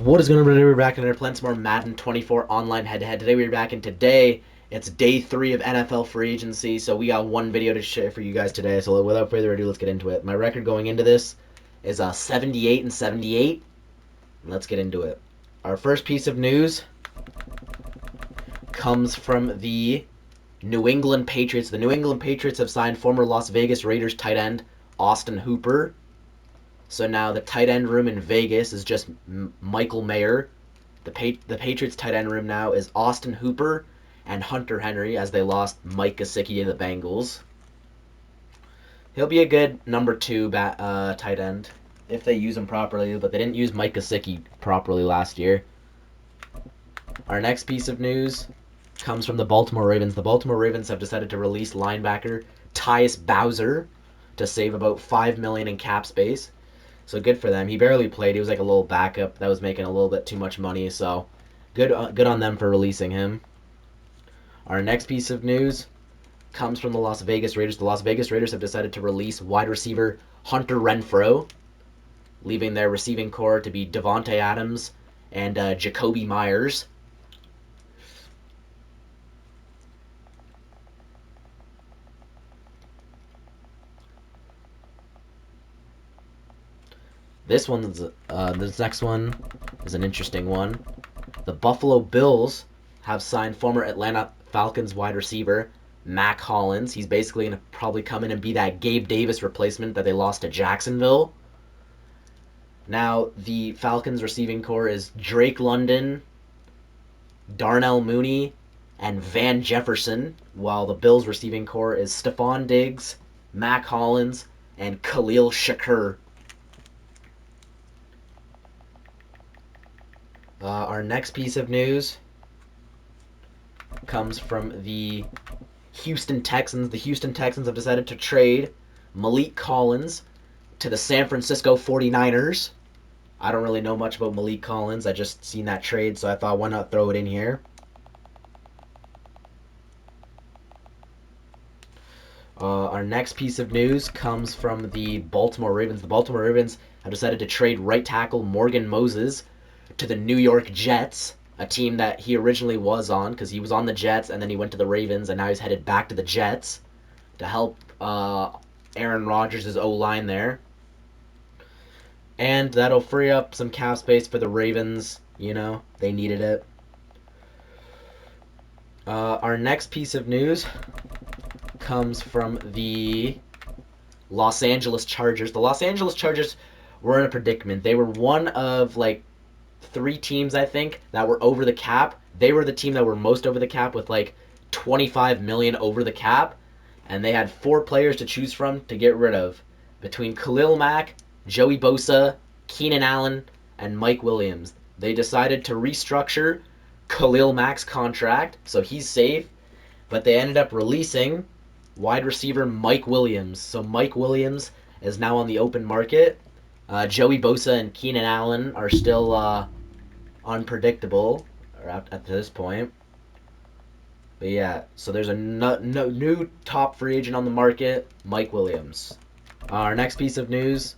What is going on, everybody? We're back and we're playing some more Madden 24 online head-to-head. Today we're back, and today it's day 3 of NFL free agency, so we got one video to share for you guys today. So without further ado, let's get into it. My record going into this is 78 and 78. Let's get into it. Our first piece of news comes from the New England Patriots. The New England Patriots have signed former Las Vegas Raiders tight end Austin Hooper. So now the tight end room in Vegas is just Michael Mayer. The Patriots tight end room now is Austin Hooper and Hunter Henry, as they lost Mike Gesicki to the Bengals. He'll be a good number 2 tight end if they use him properly, but they didn't use Mike Gesicki properly last year. Our next piece of news comes from the Baltimore Ravens. The Baltimore Ravens have decided to release linebacker Tyus Bowser to save about $5 million in cap space. So good for them. He barely played. He was like a little backup that was making a little bit too much money. So good on them for releasing him. Our next piece of news comes from the Las Vegas Raiders. The Las Vegas Raiders have decided to release wide receiver Hunter Renfrow, leaving their receiving core to be Devontae Adams and Jacoby Myers. This next one is an interesting one. The Buffalo Bills have signed former Atlanta Falcons wide receiver Mac Hollins. He's basically going to probably come in and be that Gabe Davis replacement that they lost to Jacksonville. Now, the Falcons receiving core is Drake London, Darnell Mooney, and Van Jefferson, while the Bills receiving core is Stephon Diggs, Mac Hollins, and Khalil Shakur. Our next piece of news comes from the Houston Texans. The Houston Texans have decided to trade Malik Collins to the San Francisco 49ers. I don't really know much about Malik Collins. I just seen that trade, so I thought, why not throw it in here? Our next piece of news comes from the Baltimore Ravens. The Baltimore Ravens have decided to trade right tackle Morgan Moses to the New York Jets, a team that he originally was on, because he was on the Jets and then he went to the Ravens, and now he's headed back to the Jets to help Aaron Rodgers' O-line there. And that'll free up some cap space for the Ravens. You know, they needed it. Our next piece of news comes from the Los Angeles Chargers. The Los Angeles Chargers were in a predicament. They were one of, like, 3 teams, I think, that were over the cap. They were the team that were most over the cap with like $25 million over the cap, and they had 4 players to choose from to get rid of between Khalil Mack, Joey Bosa, Keenan Allen, and Mike Williams. They decided to restructure Khalil Mack's contract, so he's safe, but they ended up releasing wide receiver Mike Williams. So Mike Williams is now on the open market. Joey Bosa and Keenan Allen are still unpredictable at this point. But yeah, so there's a new top free agent on the market, Mike Williams. Our next piece of news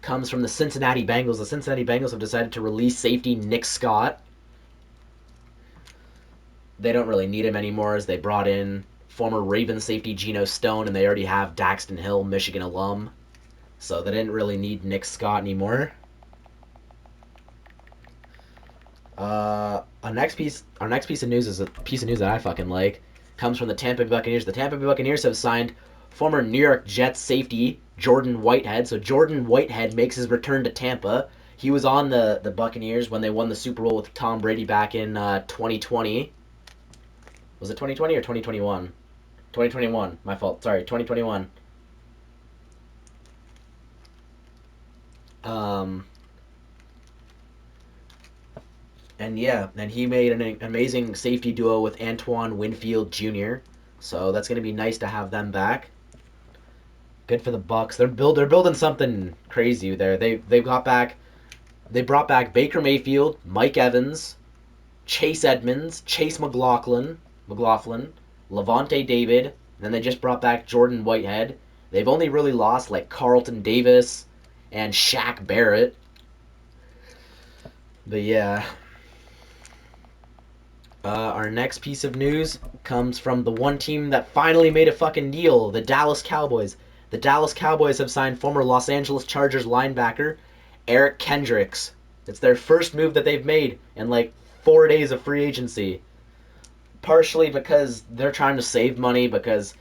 comes from the Cincinnati Bengals. The Cincinnati Bengals have decided to release safety Nick Scott. They don't really need him anymore, as they brought in former Ravens safety Geno Stone, and they already have Daxton Hill, Michigan alum. So they didn't really need Nick Scott anymore. Our next piece of news is a piece of news that I fucking like. Comes from the Tampa Bay Buccaneers. The Tampa Bay Buccaneers have signed former New York Jets safety Jordan Whitehead. So Jordan Whitehead makes his return to Tampa. He was on the Buccaneers when they won the Super Bowl with Tom Brady back in 2020. Was it 2020 or 2021? 2021. My fault. Sorry, 2021. And yeah, and he made an amazing safety duo with Antoine Winfield Jr. So that's gonna be nice to have them back. Good for the Bucks. They're building something crazy there. They brought back Baker Mayfield, Mike Evans, Chase Edmonds, Chase McLaughlin, Levante David. And then they just brought back Jordan Whitehead. They've only really lost like Carlton Davis and Shaq Barrett. But yeah. Our next piece of news comes from the one team that finally made a fucking deal, the Dallas Cowboys. The Dallas Cowboys have signed former Los Angeles Chargers linebacker Eric Kendricks. It's their first move that they've made in like 4 days of free agency. Partially because they're trying to save money, because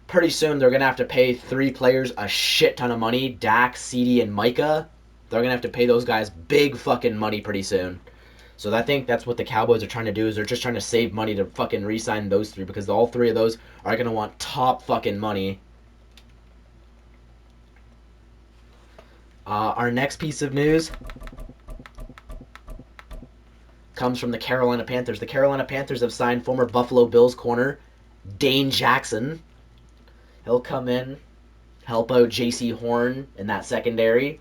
pretty soon they're going to have to pay 3 players a shit ton of money, Dak, CD, and Micah. They're going to have to pay those guys big fucking money pretty soon. So I think that's what the Cowboys are trying to do, is they're just trying to save money to fucking re-sign those 3, because all 3 of those are going to want top fucking money. Our next piece of news comes from the Carolina Panthers. The Carolina Panthers have signed former Buffalo Bills corner Dane Jackson. He'll come in, help out J.C. Horn in that secondary.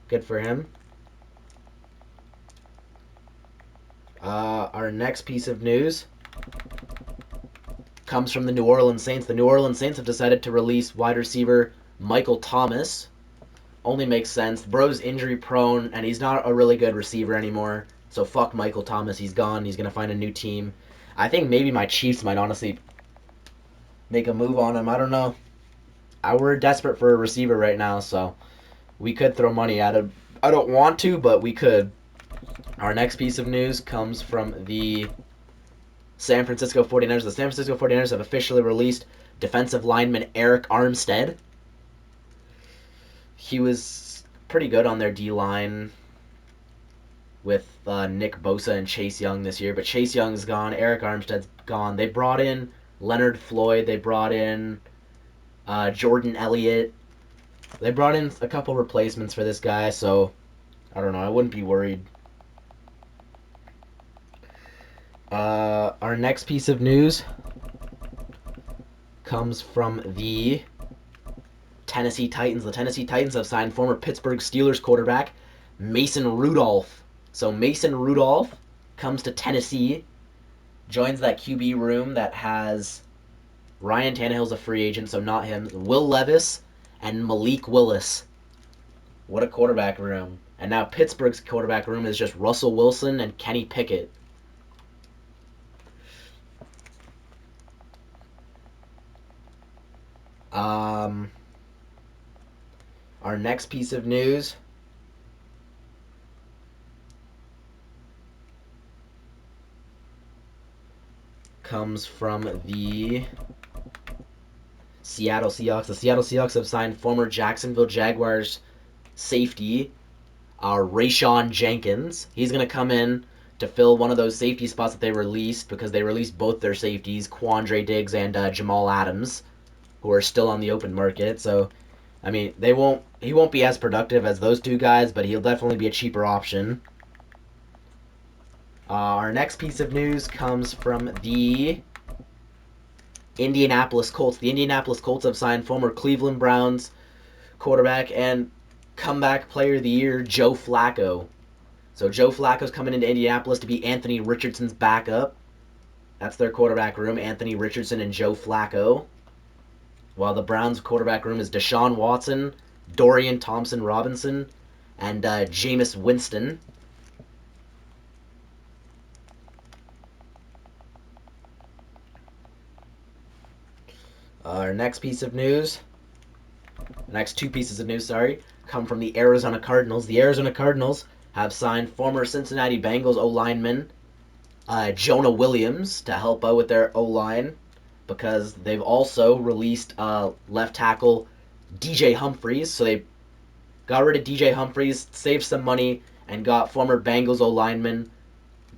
Good for him. Our next piece of news comes from the New Orleans Saints. The New Orleans Saints have decided to release wide receiver Michael Thomas. Only makes sense. Bro's injury prone, and he's not a really good receiver anymore. So fuck Michael Thomas. He's gone. He's going to find a new team. I think maybe my Chiefs might honestly make a move on him. I don't know. We're desperate for a receiver right now, so we could throw money at him. I don't want to, but we could. Our next piece of news comes from the San Francisco 49ers. The San Francisco 49ers have officially released defensive lineman Eric Armstead. He was pretty good on their D-line with Nick Bosa and Chase Young this year, but Chase Young's gone. Eric Armstead's gone. They brought in Leonard Floyd. They brought in Jordan Elliott. They brought in a couple replacements for this guy, so I don't know. I wouldn't be worried. Our next piece of news comes from the Tennessee Titans. The Tennessee Titans have signed former Pittsburgh Steelers quarterback Mason Rudolph. So Mason Rudolph comes to Tennessee, joins that QB room that has Ryan Tannehill's a free agent, so not him, Will Levis, and Malik Willis. What a quarterback room. And now Pittsburgh's quarterback room is just Russell Wilson and Kenny Pickett. Our next piece of news comes from the Seattle Seahawks. The Seattle Seahawks have signed former Jacksonville Jaguars safety, Rayshon Jenkins. He's going to come in to fill one of those safety spots that they released, because they released both their safeties, Quandre Diggs and Jamal Adams, who are still on the open market. So, I mean, he won't be as productive as those 2 guys, but he'll definitely be a cheaper option. Our next piece of news comes from the Indianapolis Colts. The Indianapolis Colts have signed former Cleveland Browns quarterback and comeback player of the year Joe Flacco. So Joe Flacco's coming into Indianapolis to be Anthony Richardson's backup. That's their quarterback room, Anthony Richardson and Joe Flacco. While the Browns quarterback room is Deshaun Watson, Dorian Thompson-Robinson, and Jameis Winston. Our next piece of news, the next 2 pieces of news, come from the Arizona Cardinals. The Arizona Cardinals have signed former Cincinnati Bengals O-lineman Jonah Williams to help out with their O-line, because they've also released left tackle DJ Humphries. So they got rid of DJ Humphries, saved some money, and got former Bengals O-lineman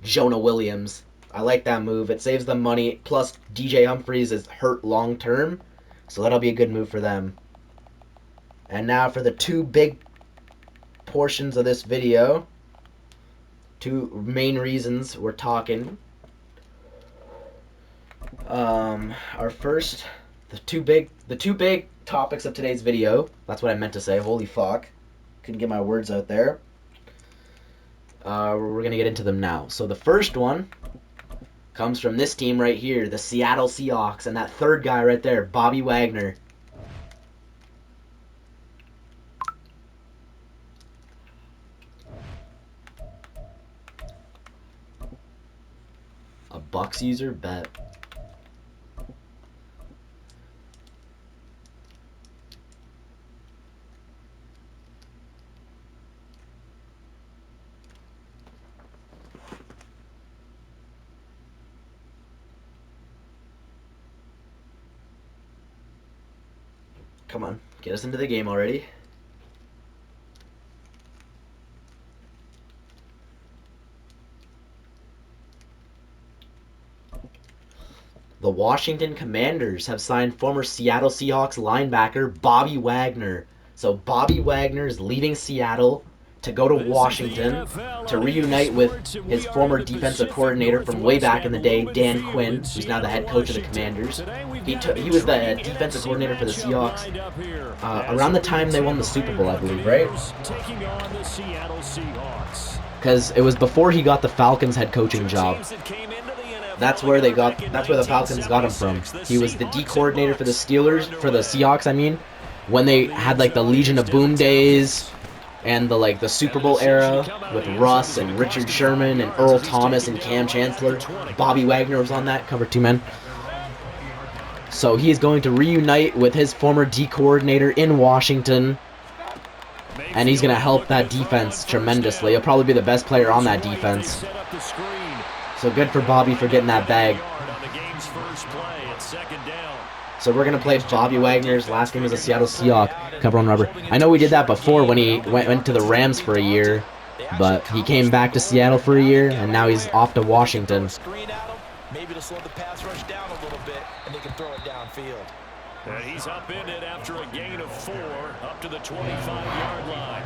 Jonah Williams. I like that move. It saves them money. Plus, DJ Humphries is hurt long term, so that'll be a good move for them. And now for the 2 big portions of this video, 2 main reasons we're talking. Our first, the two big topics of today's video. That's what I meant to say. Holy fuck, couldn't get my words out there. We're gonna get into them now. So the first one comes from this team right here, the Seattle Seahawks, and that 3rd guy right there, Bobby Wagner. Bucks user? Bet. Come on, get us into the game already. The Washington Commanders have signed former Seattle Seahawks linebacker Bobby Wagner. So Bobby Wagner is leaving Seattle to go to Washington to reunite with his former defensive coordinator from way back in the day, Dan Quinn, who's now the head coach of the Commanders. He was the defensive coordinator for the Seahawks around the time they won the Super Bowl, I believe, right? Because it was before he got the Falcons head coaching job. That's where the Falcons got him from. He was the D coordinator for the Seahawks, I mean, when they had like the Legion of Boom days and the Super Bowl era with Russ and Richard Sherman and Earl Thomas and Cam Chancellor. Bobby Wagner was on that, cover 2 men. So he is going to reunite with his former D coordinator in Washington, and he's going to help that defense tremendously. He'll probably be the best player on that defense. So good for Bobby for getting that bag. So we're going to play Bobby Wagner's last game as a Seattle Seahawk. Cover on rubber. I know we did that before when he went to the Rams for a year, but he came back to Seattle for a year, and now he's off to Washington. Maybe to slow the pass rush down a little bit, and they can throw it downfield. And he's upended after a gain of 4 up to the 25-yard line.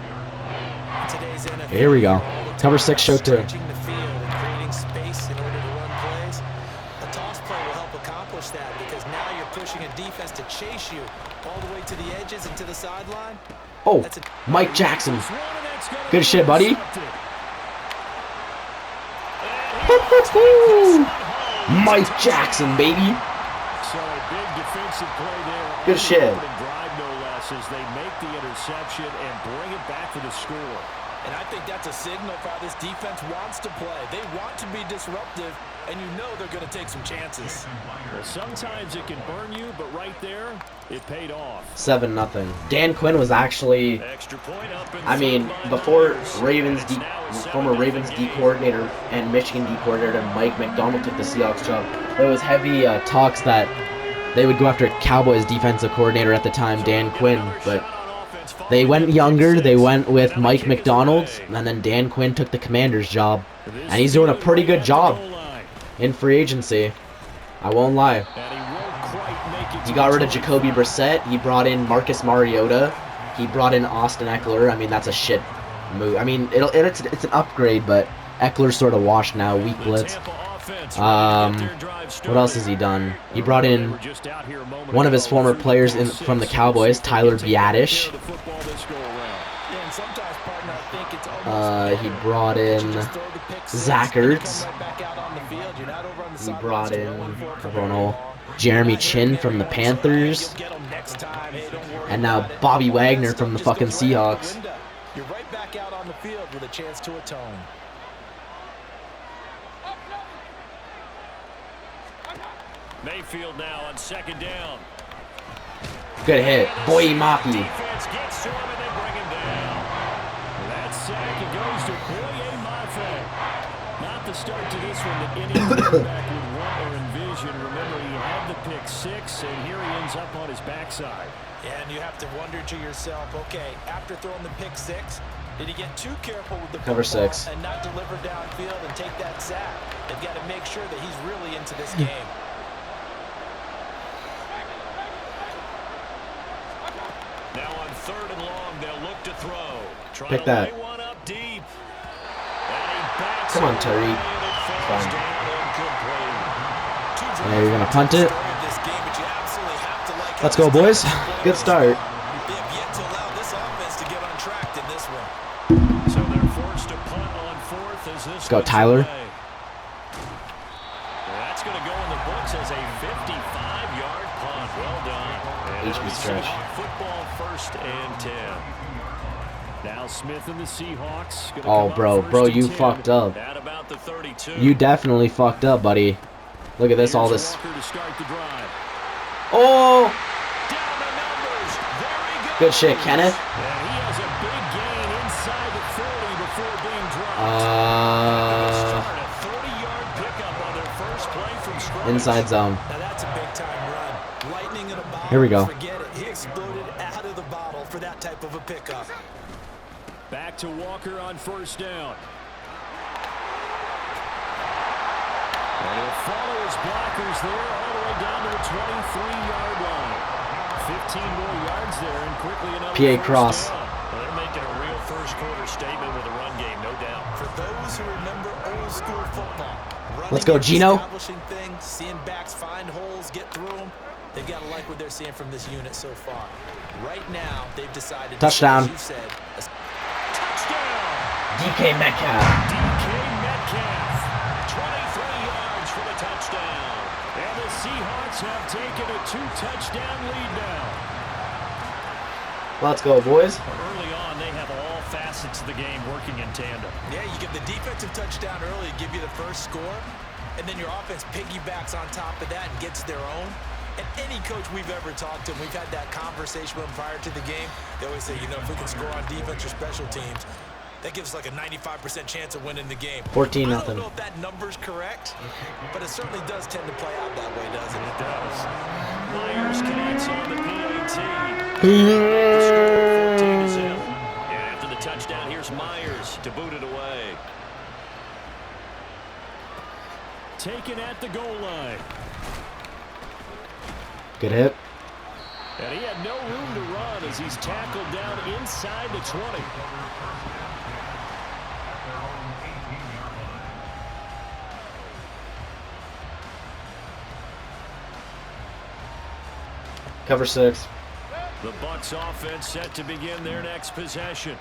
Here we go. Cover 6 show 2. Space in order to run plays. A toss play will help accomplish that because now you're pushing a defense to chase you all the way to the edges and to the sideline. Oh, Mike Jackson. Good shit, buddy. Mike Jackson, baby. So a big defensive play there. Good shit. Drive no less as they make the interception and bring it back for the score. And I think that's a signal for how this defense wants to play. They want to be disruptive, and you know they're going to take some chances. Well, sometimes it can burn you, but right there, it paid off. 7-0. Dan Quinn was actually, I mean, before former Ravens D coordinator and Michigan D coordinator Mike McDonald took the Seahawks job, there was heavy talks that they would go after Cowboys defensive coordinator at the time, Dan Quinn, but they went younger. They went with Mike McDonald, and then Dan Quinn took the Commanders job, and he's doing a pretty good job in free agency. I won't lie. He got rid of Jacoby Brissett. He brought in Marcus Mariota. He brought in Austin Eckler. I mean, that's a shit move. I mean, it's an upgrade, but Eckler's sort of washed now. Weak blitz. What else has he done? He brought in one of his former players from the Cowboys, Tyler Biadasz. He brought in Zach Ertz. He brought in, I don't know, Jeremy Chin from the Panthers. And now Bobby Wagner from the fucking Seahawks. You're right back out on the field with a chance to atone. Mayfield now on 2nd down. Good hit. Boy Mafi. Defense gets to him and they bring him down. That sack, it goes to Boye Mafe. Not the start to this one that any quarterback would want or envision. Remember, he had the pick 6, and here he ends up on his backside. Yeah, and you have to wonder to yourself, okay, after throwing the pick 6, did he get too careful with the cover 6 and not deliver downfield and take that sack? They've got to make sure that he's really into this game. Now on 3rd and long, they'll look to throw. Pick that. One up deep. Come on, Tariq. Yeah, you're going to punt it. Let's go, boys. Good start. So they're forced to punt on 4th as this. Let's go, Tyler. That's going to go in the books as a 55-yard punt. Well done. HB stretch. Football 1st and 10. Now Smith and the Seahawks. Oh, bro, you fucked up. At about the 32. You definitely fucked up, buddy. Look at this, all Here's this. Walker to start the drive. Oh! Down the numbers. There he goes. Good shit, Kenneth. And he has a big gain inside the 40 before being dropped. A 30-yard pickup on their first play from scrimmage. Inside zone. Now that's a big-time run. Lightning in a bottle. Here we go. Forget it. He exploded out of the bottle for that type of a pickup. Back to Walker on first down. And he'll follow his blockers there all the way down to the 23-yard line. 15 more yards there and quickly another PA first cross. down. Well, they're making a real first-quarter statement with a run game, no doubt. For those who remember old-school football, Let's go, Gino. establishing things, seeing backs find holes, get through them, they've got to like what they're seeing from this unit so far. Right now, they've decided Touchdown. to, as you said, Touchdown! DK Metcalf. DK Metcalf, 23 yards for the touchdown. And the Seahawks have taken a 2-touchdown lead now. Let's go, boys. Early on, they have all facets of the game working in tandem. yeah, you give the defensive touchdown early, give you the first score, and then your offense piggybacks on top of that and gets their own. And any coach we've ever talked to, we've had that conversation with them prior to the game, they always say, you know, if we can score on defense or special teams, that gives us like a 95% chance of winning the game. 14-0. I don't know if that number's correct, but it certainly does tend to play out that way, doesn't it? It does. Myers connects on the PAT. Yeah. The score 14-0. And after the touchdown, here's Myers to boot it away. Taken at the goal line. Good hit. And he had no room to run as he's tackled down inside the 20. Cover 6. The Bucs offense set to begin their next possession.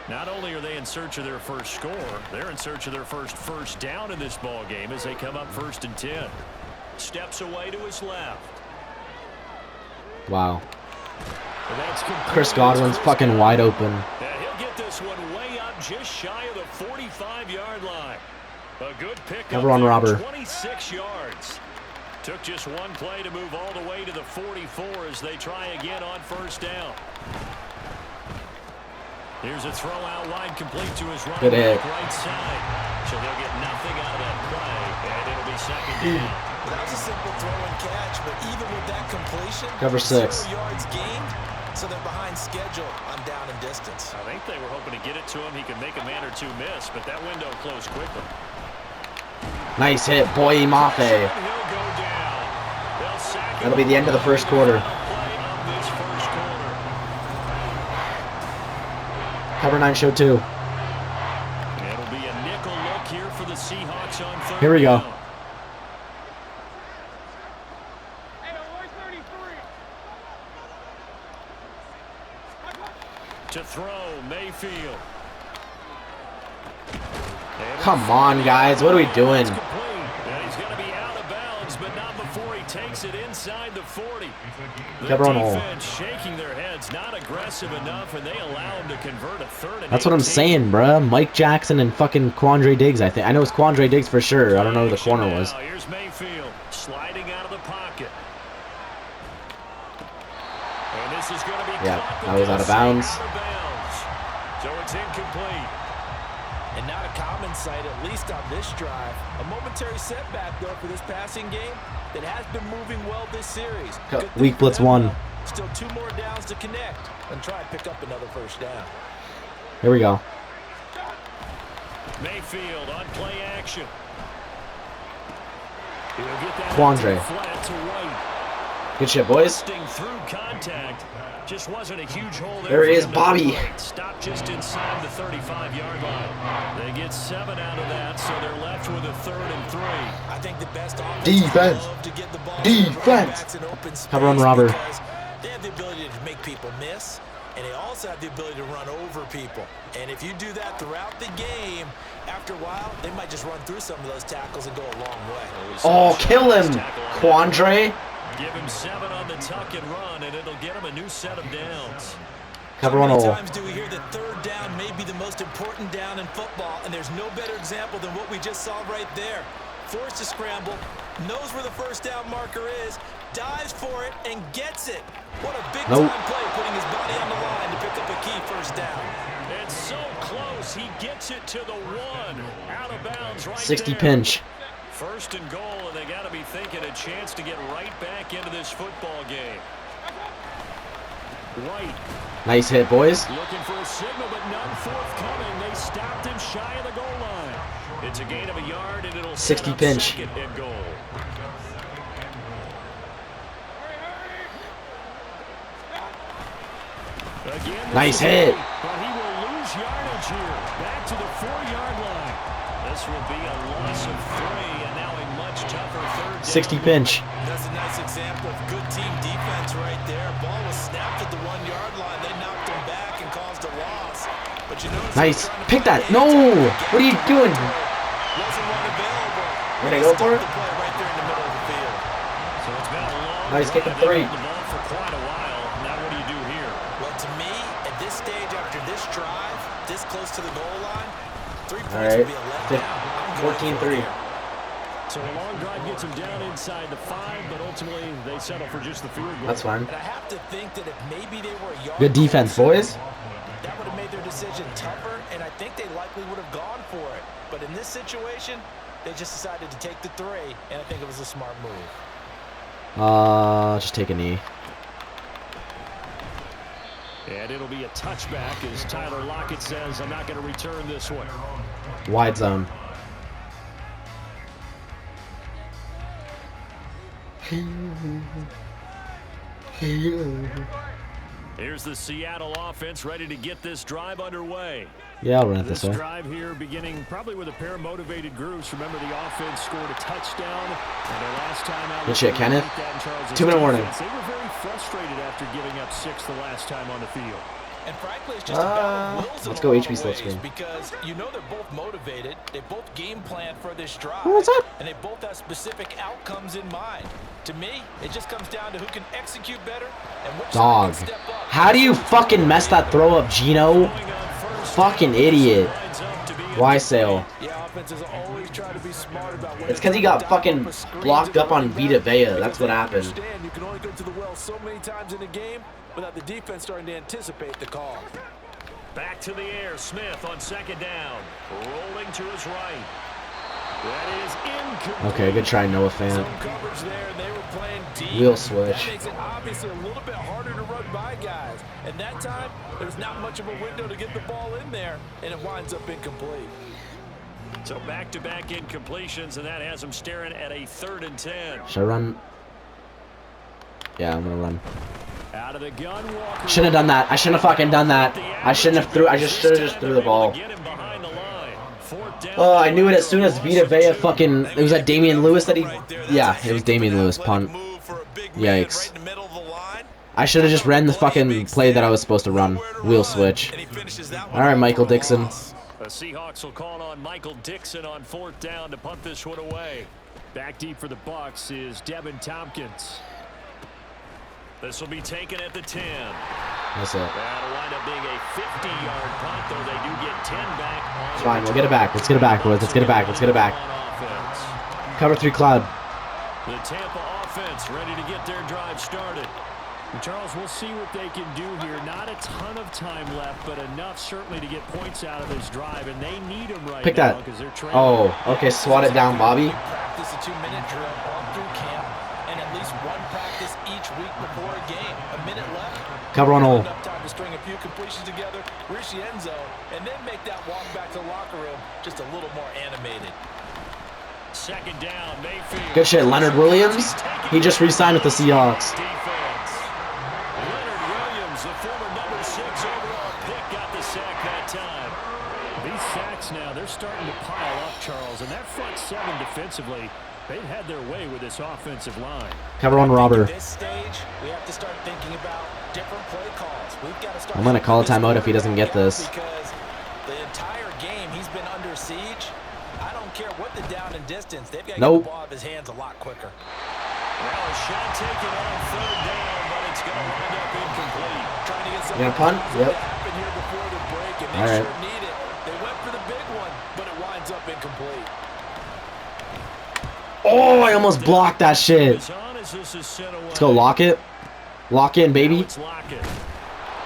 Not only are they in search of their first score, they're in search of their first down in this ball game as they come up 1st and 10. Steps away to his left. Wow. That's Chris Godwin's fucking wide open. And he'll get this one way up just shy of the 45-yard line. A good pick. Never on Robber. 26 yards. Took just one play to move all the way to the 44 as they try again on first down. Here's a throw out wide, complete to his running back right side. So they'll get nothing out of that play, and it'll be second down. That was a simple throw and catch, but even with that completion, Cover 6. 0 yards gained, so they're behind schedule on down and distance. I think they were hoping to get it to him. He could make a man or two miss, but that window closed quickly. Nice hit, boy, Mafe. He'll go down. They'll sack him. That'll be the end of the first quarter. Play of this first quarter. Cover 9 show 2. It'll be a nickel look here for the Seahawks on third. Here we go. down. To throw, Mayfield. Come on, guys. What are we doing? Complete. And he's going to be out of bounds, but not before he takes it inside the 40. The Cover on all. defense shaking their heads, not aggressive enough, and they allow him to convert a 3rd and That's what I'm 18. saying, bruh. Mike Jackson and fucking Quandre Diggs, I think. I know it's Quandre Diggs for sure. I don't know who the corner was. Now, here's Mayfield sliding out of the pocket. And this is going to be Yeah, caught, that was out of bounds. So it's incomplete. And not a common sight, at least on this drive. A momentary setback, though, for this passing game that has been moving well this series. Good thing Weak for blitz them, 1. though. Still 2 more downs to connect and try and pick up another first down. Here we go. Mayfield on play action. He'll get that Quandre. flat to White. Good shit, boys. Busting through contact. Just wasn't a huge hole There he is, Bobby. Stop just inside the 35-yard line. They get 7 out of that, so they're left with a 3rd and 3. I think the best offense Defense. love to get the ball Defense. in open space Cover on Robber. because they have the ability to make people miss, and they also have the ability to run over people. And if you do that throughout the game, after a while, they might just run through some of those tackles and go a long way. Oh, kill him, Quandre. Give him 7 on the tuck and run, and it'll get him a new set of downs. Cover How on many all. times do we hear that third down may be the most important down in football, and there's no better example than what we just saw right there. forced to scramble, knows where the first down marker is, dives for it, and gets it. What a big-time play, putting his body on the line to pick up a key first down. It's so close, he gets it to the 1. Out of bounds right 60 there. pinch. First and goal, and they got to be thinking a chance to get right back into this football game. White. Nice hit, boys. Looking for a signal, but none forthcoming. They stopped him shy of the goal line. It's a gain of a yard, and it'll 60 pinch. second and goal. Again, nice hit. But he will lose yardage here. Back to the 4-yard line. This will be a loss of 3, and now a much tougher third down. 60 pinch. That's a nice example of good team defense right there. Ball was snapped at the 1-yard line. They knocked him back and caused a loss. But you notice nice. Pick that. No. What are you doing? Wasn't one available. Gonna go for it? The play right there in the middle of the field. So it's been a long nice kick of 3. the ball for quite a while. Now what do you do here? Well, to me, at this stage, after this drive, this close to the goal line, 3 points All right. would be a letdown. 14-3. So a long drive gets them down inside the 5, but ultimately they settle for just the field goal. That's fine. And I have to think that if maybe they were a yard Good defense, boys. that would have made their decision tougher, and I think they likely would have gone for it. But in this situation, they just decided to take the 3, and I think it was a smart move. Just take a knee. And it'll be a touchback as Tyler Lockett says, I'm not going to return this one. Wide zone. Here's the Seattle offense ready to get this drive underway. Yeah, I'll run it this way. Drive here beginning probably with a pair of motivated groups. Remember, the offense scored a touchdown. And their last time out. Good shit, Kenneth. 2-minute warning. They were very frustrated after giving up 6 the last time on the field. And frankly, it's just a battle of wills let's in go a lot HB of split ways, screen. because you know they're both motivated, they both game plan for this drive, What's up? and they both have specific outcomes in mind. To me, it just comes down to who can execute better and which Dog. side can step up. How do you fucking mess that throw up, Gino? Fucking idiot. Why sale? Yeah, offenses always try to be smart about when It's because he got fucking blocked up on Vita Vea. That's what happened. You can only go to the well so many times in a game without the defense starting to anticipate the call. Back to the air, Smith on 2nd down. Rolling to his right. That is incomplete. Okay, good try, Noah fan. Some coverage there, and they were playing deep. Wheel switch. That makes it obviously a little bit harder to run by guys. And that time, there's not much of a window to get the ball in there, and it winds up incomplete. So back-to-back incompletions, and that has him staring at a 3rd and 10. Should I run? Yeah, I'm gonna run. Out of the gun, Walker. Shouldn't have done that. I shouldn't have fucking done that. I shouldn't have threw. I just should have just threw the ball. Oh, I knew it as soon as Vita Vea fucking. It was that Damian Lewis that he. Yeah, it was Damian Lewis punt. Yikes. I should have just ran the fucking play that I was supposed to run. Wheel switch. All right, Michael Dixon. The Seahawks will call on Michael Dixon on 4th down to punt this one away. Back deep for the Bucs is Devin Tompkins. This will be taken at the 10. That's it. That'll wind up being a 50-yard punt, though they do get 10 back. It's fine. We'll get it back. Let's get it back, boys. Let's get it back. Let's get it back. Cover 3 cloud. The Tampa offense ready to get their drive started. And Charles, we'll see what they can do here. Not a ton of time left, but enough certainly to get points out of this drive, and they need them right Pick now that. because they're trying. Oh, okay. Swat it down, Bobby. Practice a 2-minute drill all through camp, and at least one practice each week before a game. A minute left. Cover on hole. Enough time to string a few completions together, reach the end zone, and then make that walk back to the locker room just a little more animated. 2nd down, Mayfield. Good shit. Leonard Williams. He just re-signed with the Seahawks. Defense. Leonard Williams, the former number 6 overall pick, got the sack that time. These sacks now, they're starting to pile up, Charles, and that front 7 defensively, they've had their way with this offensive line. Cover on Robber. At this stage, we have to start thinking about different play calls. We've got to start. I'm gonna call a timeout if he doesn't get this. Because the entire game he's been under siege. I don't care what the down and distance. They've got to get the ball out of his hands a lot quicker. Well, a shot taken on 3rd down, but it's going to wind up incomplete. Trying to get some. You gonna punt? Yep. Happen here before the break, and they sure need it. They went for the big one, but it winds up incomplete. Oh, I almost blocked that shit. Let's go lock it. Lock in, baby.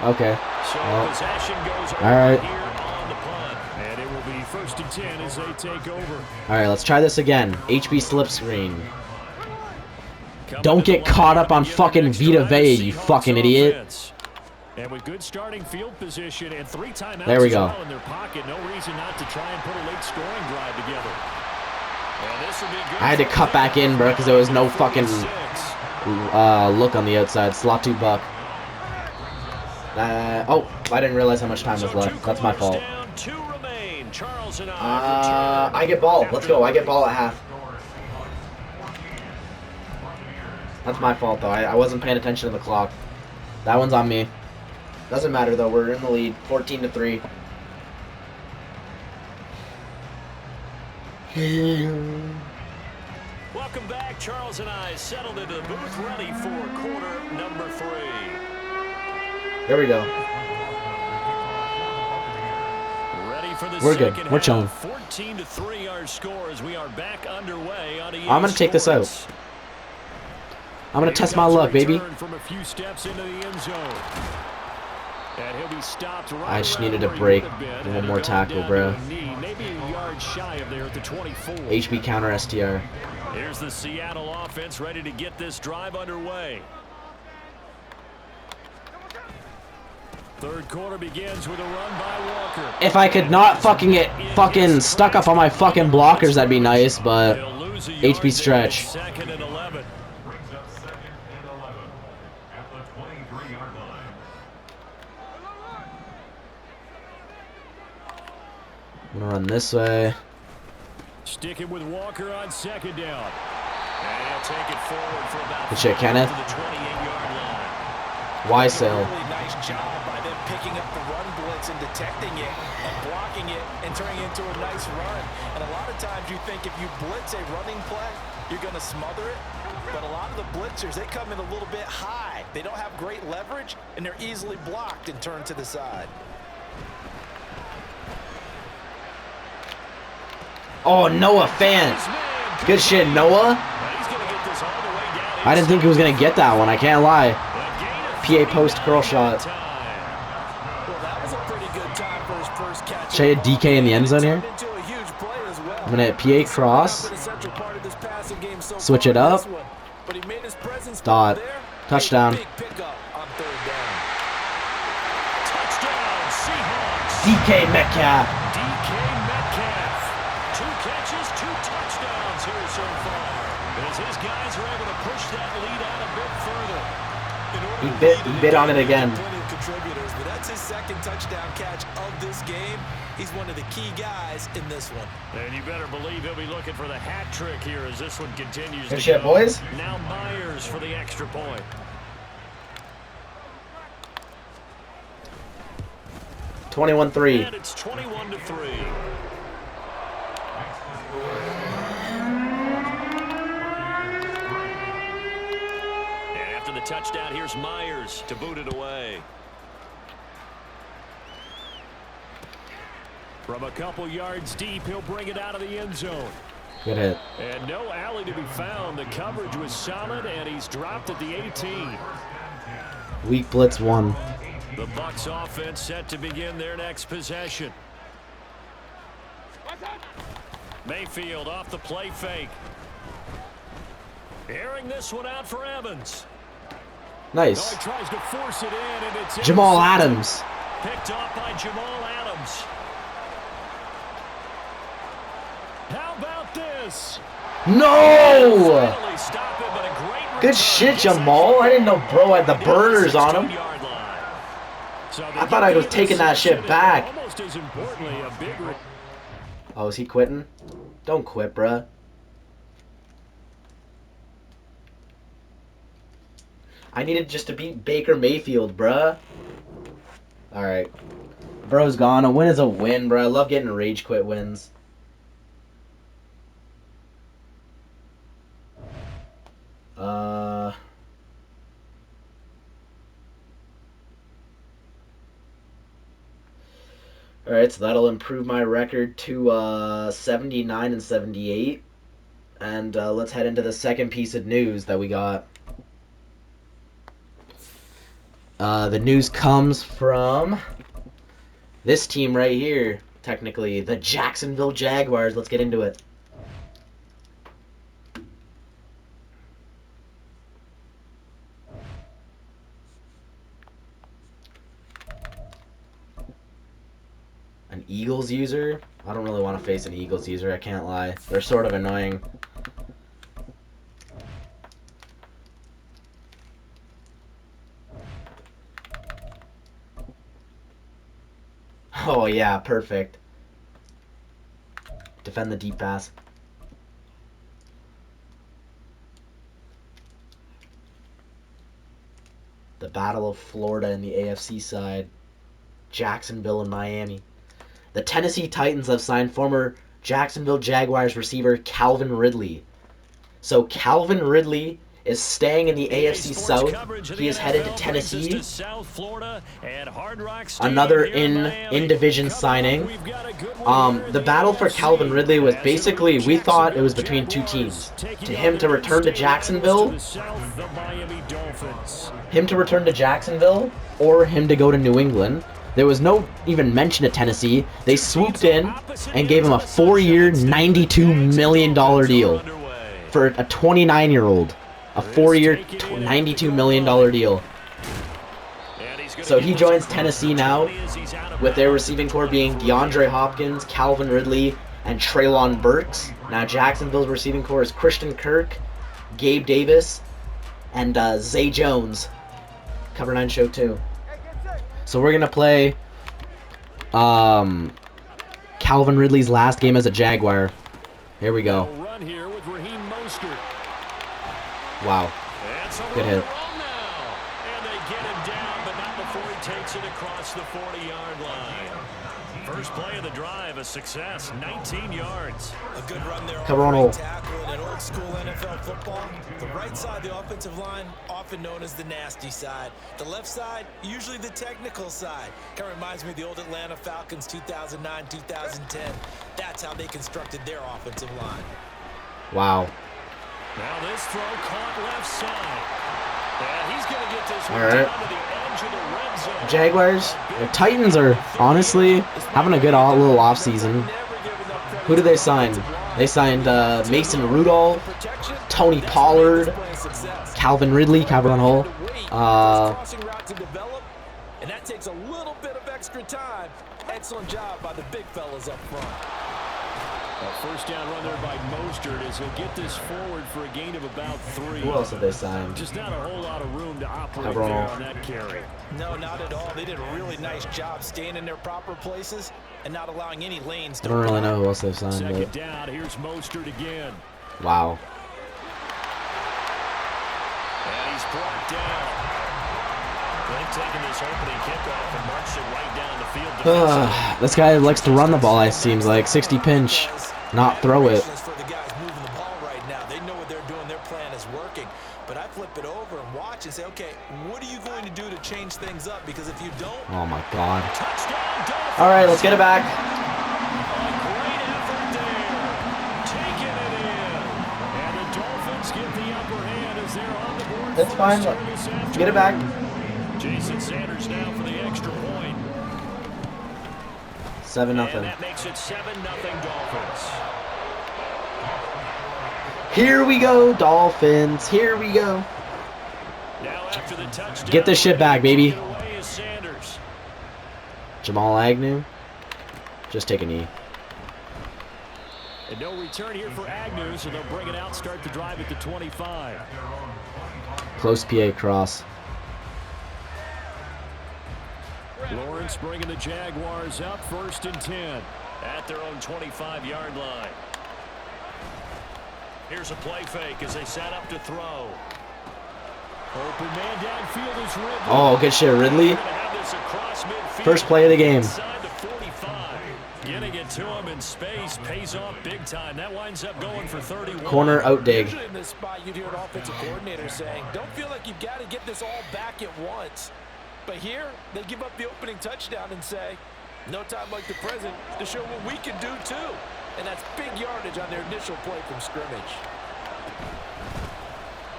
Okay. Well, alright. And it will be 1st and 10 as they take over. Alright, let's try this again. HB slip screen. Don't get caught up on fucking Vita Vea, you fucking idiot. And with good starting field position and 3 timeouts there we go. in their pocket, no reason not to try and put a late scoring drive together. And this will be good. I had to cut back in, bro, because there was no fucking look on the outside. Slot 2 buck. Oh, I didn't realize how much time was left. That's my fault. I get ball. Let's go. I get ball at half. That's my fault, though. I wasn't paying attention to the clock. That one's on me. Doesn't matter, though. We're in the lead. 14-3. Welcome back. Charles and I settled into the booth, ready for quarter number 3. There we go. Ready for the We're good. We're chilling. 14-3 our score as we are back underway on I'm gonna take this out. I'm gonna test my luck, baby. From a few steps into the end zone. And he'll be stopped right I just needed a break. One more tackle, bro. Maybe a yard shy of there at the 24. HB counter STR. Here's the Seattle offense ready to get this drive underway. Third quarter begins with a run by Walker. If I could not fucking get fucking stuck up on my fucking blockers, that'd be nice, but HB stretch. Second and 11. I'm gonna run this way. Sticking with Walker on second down. And he'll take it forward for about Good shit, Kenneth. to the 28-yard line. Y sale. Really nice job by them picking up the run blitz and detecting it and blocking it and turning it into a nice run. And a lot of times you think if you blitz a running play, you're going to smother it. But a lot of the blitzers, they come in a little bit high. They don't have great leverage, and they're easily blocked and turned to the side. Oh, Noah Fant. Good shit, Noah. I didn't think he was gonna get that one. I can't lie. PA post curl shot. Should I hit DK in the end zone here? I'm gonna hit PA cross. Switch it up. Dot. Touchdown. DK Metcalf. He bit on it again. But that's his second touchdown catch of this game. He's one of the key guys in this one. And you better believe he'll be looking for the hat trick here as this one continues. Good shit, boys. Now Myers for the extra point. 21-3. And it's 21-3. The touchdown, here's Myers to boot it away. From a couple yards deep, he'll bring it out of the end zone. Good hit. And no alley to be found. The coverage was solid, and he's dropped at the 18. Weak blitz 1. The Bucs offense set to begin their next possession. Mayfield off the play fake. Airing this one out for Evans. Nice. No, he tries to force it in, and it's Jamal Adams. Picked off by Jamal Adams. How about this? No! Good shit, Jamal. I didn't know bro had the burners on him. I thought I was taking that shit back. Oh, is he quitting? Don't quit, bruh. I needed just to beat Baker Mayfield, bruh. Alright. Bro's gone. A win is a win, bruh. I love getting rage quit wins. Alright, so that'll improve my record to 79 and 78. And let's head into the second piece of news that we got. The news comes from this team right here, technically, the Jacksonville Jaguars. Let's get into it. An Eagles user? I don't really want to face an Eagles user, I can't lie. They're sort of annoying. Oh yeah, perfect. Defend the deep pass. The Battle of Florida in the AFC side. Jacksonville and Miami. The Tennessee Titans have signed former Jacksonville Jaguars receiver Calvin Ridley. So Calvin Ridley is staying in the AFC South. He is headed to Tennessee. Another in-division signing. The battle for Calvin Ridley was basically, we thought it was between two teams. To him to return to Jacksonville, or him to go to New England. There was no even mention of Tennessee. They swooped in and gave him a 4-year, $92 million deal for a 29-year-old. A 4-year, $92 million deal. So he joins Tennessee now, with their receiving core being DeAndre Hopkins, Calvin Ridley, and Treylon Burks. Now Jacksonville's receiving core is Christian Kirk, Gabe Davis, and Zay Jones. Cover 9 show 2. So we're going to play Calvin Ridley's last game as a Jaguar. Here we go. Wow. Good hit. And they get him down, but not before he takes it across the 40-yard line. First play of the drive, a success, 19 yards. A good run there. Cover on hole. Tackle in old school NFL football. The right side, the offensive line, often known as the nasty side. The left side, usually the technical side. Kind of reminds me of the old Atlanta Falcons 2009, 2010. That's how they constructed their offensive line. Wow. Now this throw caught left side. And he's going to get this one Alright. down to the edge of the red zone. Jaguars, the Titans are honestly having a good little offseason. Who did they sign? They signed Mason Rudolph, Tony Pollard, Calvin Ridley, cover on hole. And that takes a little bit of extra time. Excellent job by the big fellas up front. A first down run there by Mostert as he'll get this forward for a gain of about 3. Who else have they signed? Just not a whole lot of room to operate Cover there all. on that carry. No, not at all. They did a really nice job staying in their proper places and not allowing any lanes to I don't really know who else they've signed. Second But down, here's Mostert again. wow. And he's brought down. They've taken this opening kickoff and marched it right down the field. This guy likes to run the ball, it seems like. 60 pinch, not throw it. For the guys moving the ball right now, they know what they're doing. Their plan is working. But I flip it over and watch and say, okay, what are you going to do to change things up? Because if you don't, Oh my god. Touchdown, Dolphins. All right, let's get it back. A great effort there. Taking it in. And the Dolphins get the upper hand as they're on the board. It's fine. Get it back. Jason Sanders now for the extra point. 7-0. And that makes it 7-0 Dolphins. Here we go, Dolphins. Here we go. Now after the touchdown, Get this shit back, baby. taken away is Sanders. Jamal Agnew. Just take a knee. And no return here for Agnew, so they'll bring it out, start the drive at the 25. Close PA cross. Lawrence bringing the Jaguars up, 1st and 10 at their own 25-yard line. Here's a play fake as they set up to throw. Open man downfield is Ridley. Oh, good shit, Ridley. Gonna have this across midfield. First play of the game. Inside the 45. Getting it to him in space pays off big time. That winds up going for 31. Corner out dig. usually in this spot, you'd hear an offensive coordinator saying, don't feel like you've got to get this all back at once. But here, they give up the opening touchdown and say, no time like the present to show what we can do too. And that's big yardage on their initial play from scrimmage.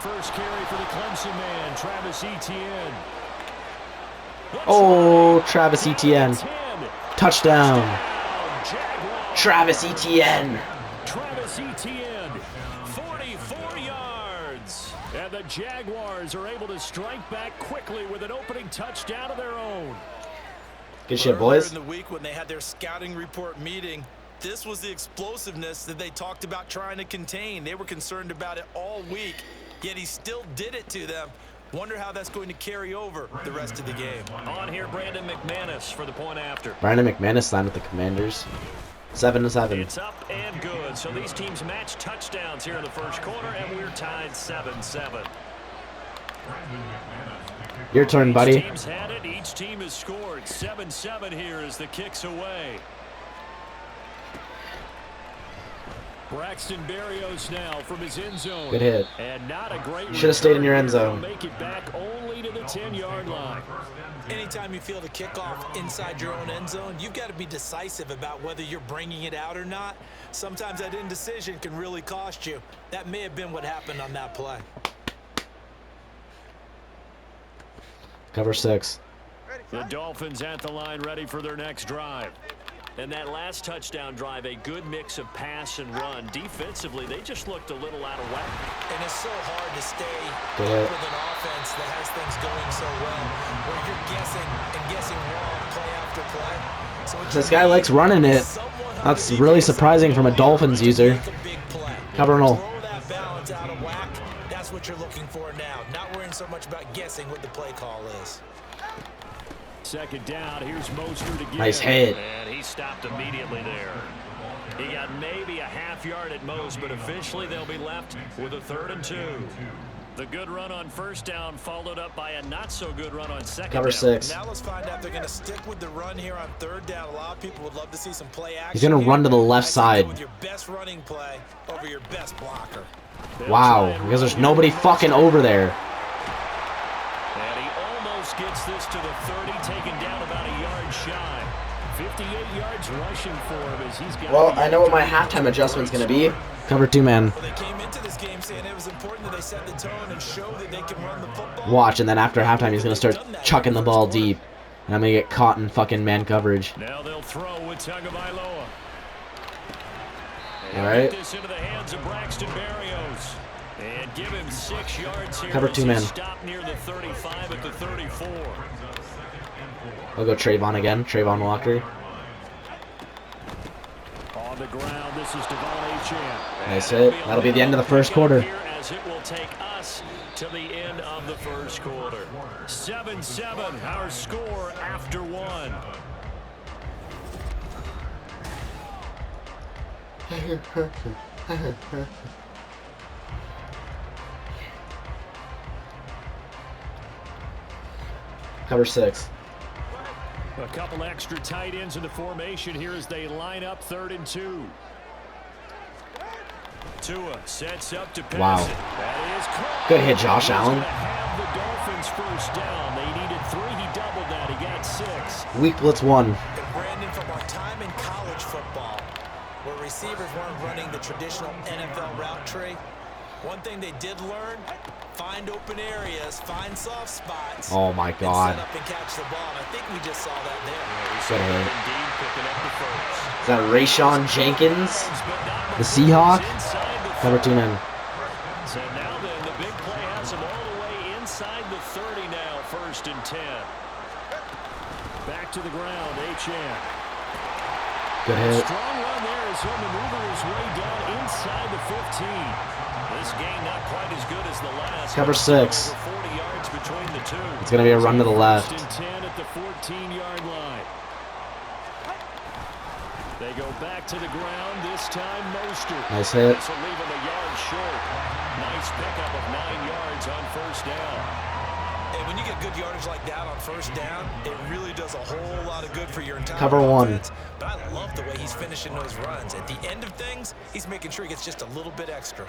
First carry for the Clemson man, Travis Etienne. Oh, Travis Etienne. Touchdown. Travis Etienne. Travis Etienne, 44 yards. And the Jaguars are able to strike back quickly with an opening touchdown of their own. Good shit, boys. In the week when they had their scouting report meeting, this was the explosiveness that they talked about trying to contain. They were concerned about it all week, yet he still did it to them. Wonder how that's going to carry over the rest of the game. On here, Brandon McManus for the point after. Brandon McManus signed with the Commanders. 7-7. It's up and good. So these teams match touchdowns here in the first quarter, and we're tied 7-7. Your turn, buddy. Each team's had it. Each team has scored. 7-7 here as the kick's away. Braxton Berrios now from his end zone. Good hit. And not a great. Should have stayed in your end zone. Make it back only to the 10-yard line. Anytime you feel the kickoff inside your own end zone, you've got to be decisive about whether you're bringing it out or not. Sometimes that indecision can really cost you. That may have been what happened on that play. Cover 6. The Dolphins at the line, ready for their next drive. And that last touchdown drive, a good mix of pass and run. Defensively, they just looked a little out of whack. And it's so hard to stay with an offense that has things going so well, where you're guessing and guessing wrong play after play. So this guy likes running it. That's really surprising from a Dolphins user. Cover and all. Throw that balance out of whack. That's what you're looking for now. Not worrying so much about guessing what the play call is. Second down, here's Mostert again. Nice hit. And he stopped immediately there. He got maybe a half yard at most, but officially they'll be left with a 3rd and 2. The good run on first down followed up by a not-so-good run on second Cover down. 6. Now let's find out if they're going to stick with the run here on 3rd down. A lot of people would love to see some play action. He's going to run to the left side. With your best running play over your best blocker. Wow, because there's nobody fucking over there. And he almost gets this to the 30, taken down about a yard shy. 58 yards rushing for him as he's got. Well, I know what my halftime adjustment's going to be. Cover 2 man. Well, they came into this game saying it was important that they set the tone and show that they can run the football. Watch, and then after halftime, he's going to start chucking the ball deep. And I'm going to get caught in fucking man coverage. Now they'll throw with Tagovailoa. All right. Get this into the hands of Braxton Berrios. And give him 6 yards here. Cover 2 man. Stop near the 35 at the 34. I'll go Trayvon again. Trayvon Walker. On the ground, this is Devon Achane. Nice hit. That'll be the end of the first quarter. As it will take us to the end of the first quarter. 7-7, our score after 1. Cover 6. A couple extra tight ends in the formation here as they line up 3rd and 2. Tua sets up to pass. Wow. That is caught. Good hit, Josh Allen. Have the Dolphins first down. They needed 3. He doubled that. He got 6. Weak blitz 1. And Brandon, from our time in college football, where receivers weren't running the traditional NFL route tree, one thing they did learn: find open areas, find soft spots. Oh my God. And set up and catch the ball. And I think we just saw that there. Good hit. Indeed, picking up the first. Is that Rayshon Jenkins? The Seahawk? Cover 2 man. So now then, the big play has him all the way inside the 30 now, 1st and 10. Back to the ground, Achane. Good hit. Strong run there as he'll maneuver his way down inside the 15. This game not quite as good as the last. Cover 6. Over 40 yards between the two. It's going to be a run to the left. 1st and 10 at the 14-yard line. They go back to the ground, this time Mostert. Nice hit. This will leave him a yard short. Nice pickup of 9 yards on first down. And when you get good yardage like that on first down, it really does a whole lot of good for your entire Cover 1. offense. But I love the way he's finishing those runs. At the end of things, he's making sure he gets just a little bit extra.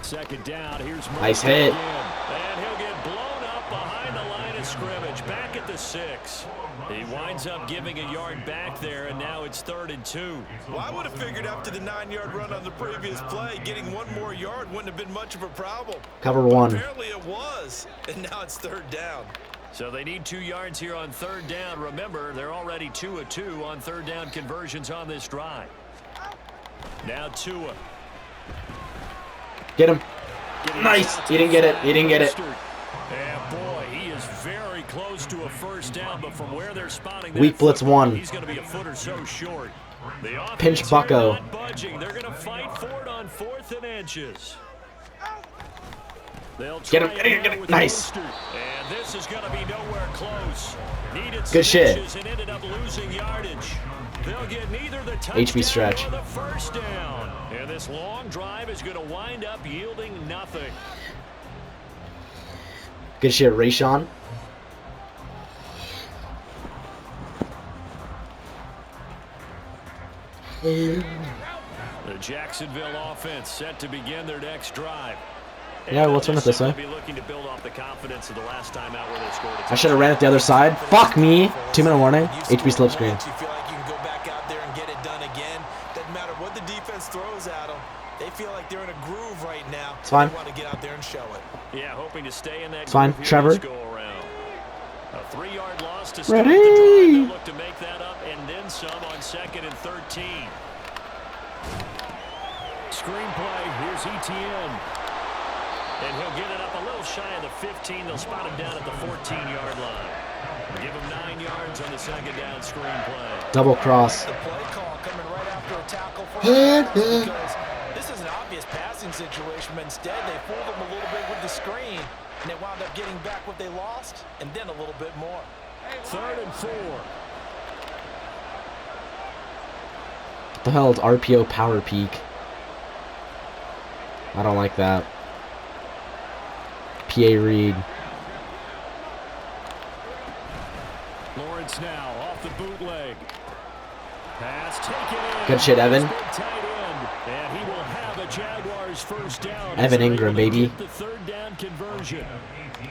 Second down, here's Mostert Nice hit. again. And he'll get blown up up behind the line of scrimmage, back at the 6. He winds up giving a yard back there, and now it's 3rd and 2. Well, I would have figured after the 9-yard run on the previous play, getting one more yard wouldn't have been much of a problem. Cover 1. Apparently it was, and now it's 3rd down. So they need 2 yards here on 3rd down. Remember, they're already 2 of 2 on 3rd down conversions on this drive. Now Tua. Get him. Nice. He didn't get it. He didn't get it. And boy, he is very close to a 1st down, but from where they're spotting that Weak blitz football, 1. he's going to be a foot or so short. The Pinch offense Bucko. here not budging. They're going to fight for it on 4th and inches. They'll Get him. try Get him. Get him. with Nice. Mostert. And this is going to be nowhere close. Needed Good shit. inches and ended up losing yardage. They'll get neither the HB touchdown stretch. or the 1st down. And this long drive is going to wind up yielding nothing. Good shit, Rayshawn. The Jacksonville offense set to begin their next drive. Yeah, we'll turn it this way. Be looking to build off the confidence of the last time out where they scored a I should have ran it the other side. Fuck me. 2-minute warning. HB slip screen. You feel like you can go back out there and get it done again. Doesn't matter what the defense throws at them. They feel like they're in a groove right now. It's fine. They want to get out there and show it. Yeah, hoping to stay in that. It's fine. groove Trevor. here this go around. A 3-yard loss to start Ready? the drive. They'll look to make that up and then some on 2nd and 13. Screenplay. Here's ETN. And he'll get it up a little shy of the 15. They'll spot him down at the 14-yard line. Give him 9 yards on the 2nd down screenplay. Double cross. The play call coming right after a tackle for the pass because this is an obvious passing situation, but instead they fooled them a little bit with the screen, and they wound up getting back what they lost, and then a little bit more. 3rd and 4. What the hell is RPO power peak? I don't like that. PA read. Lawrence now off the bootleg. Pass taken in. Good shit, Evan. Tight end, and he will have a Jaguars 1st down. Evan Ingram, baby. The 3rd down conversion.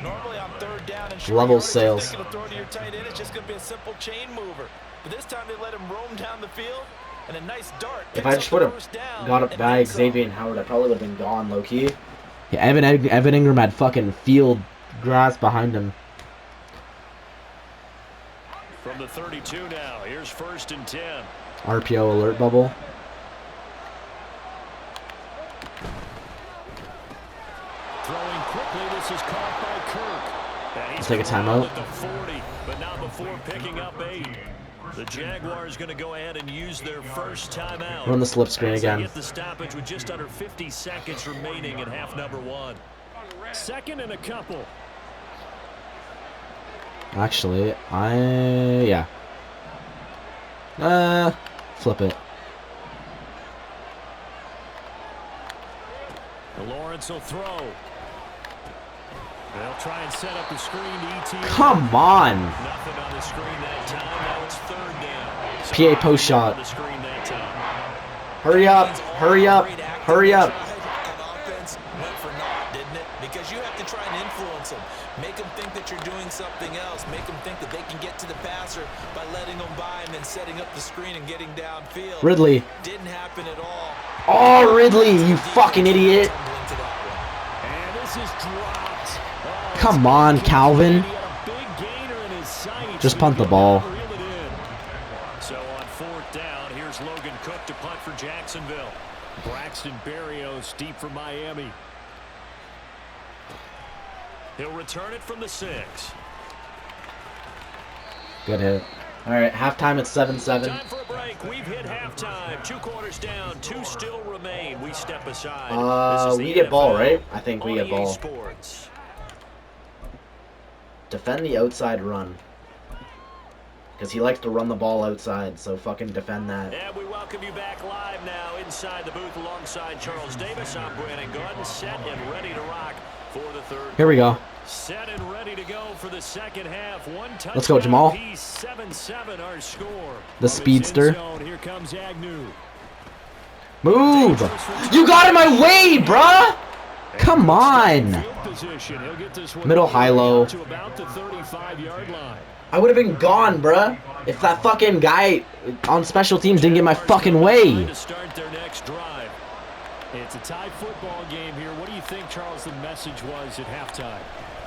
Normally on 3rd down and short Level yardage, sales. if they're going to throw to your tight end, it's just going to be a simple chain mover. But this time they let him roam down the field, and a nice dart. If I just would have got up by Xavier and Howard, I probably would have been gone low-key. Yeah, Evan Ingram had fucking field grass behind him. From the 32 now, here's 1st and 10. RPO alert bubble. Throwing quickly, this is caught by Kirk. And he's Let's take a timeout. at the 40, but not before picking up 8. The Jaguars going to go ahead and use their 1st timeout. Run the slip screen As they again. get the stoppage with just under 50 seconds remaining in half number 1. 2nd and a couple. Actually, yeah. Flip it. Lawrence will throw. They'll try and set up the screen to ET. Come on. Nothing on the screen that time. Now it's 3rd down. PA post shot. On the screen that time. Hurry up. Hurry up. Hurry up. On offense went for naught, didn't it? Because you have to try and influence them. Make them think that you're doing something else. Make them think that they can get to the passer by letting them by and then setting up the screen and getting downfield. Ridley. Didn't happen at all. Oh, Ridley, you fucking idiot. Tumbling to that one. And this is dropped. Oh, Come on, Calvin. he had a big gainer in his sights. Just punt the ball. Reel it in. So on 4th down, here's Logan Cook to punt for Jacksonville. Braxton Berrios deep for Miami. He'll return it from the 6. Good hit. All right, halftime at 7-7. Time for a break. We've hit halftime. 2 quarters down. 2 still remain. We step aside. This is the We get ball, NFL right? I think we on get EA ball. Sports. Defend the outside run. Because he likes to run the ball outside, so fucking defend that. And we welcome you back live now inside the booth alongside Charles Davis. I'm Brandon Gordon, set and ready to rock for the 3rd. Here we go. Set and ready to go for the 2nd half. One touchdown. Let's go, Jamal. Piece, 7-7 our score. The speedster. Here comes Agnew. Move! You got in my way, bruh! Come on! Middle, high, low. To about the 35-yard line. I would have been gone, bruh, if that fucking guy on special teams didn't get my fucking way. To start their next drive. It's a tie football game here. What do you think, Charles, the message was at halftime?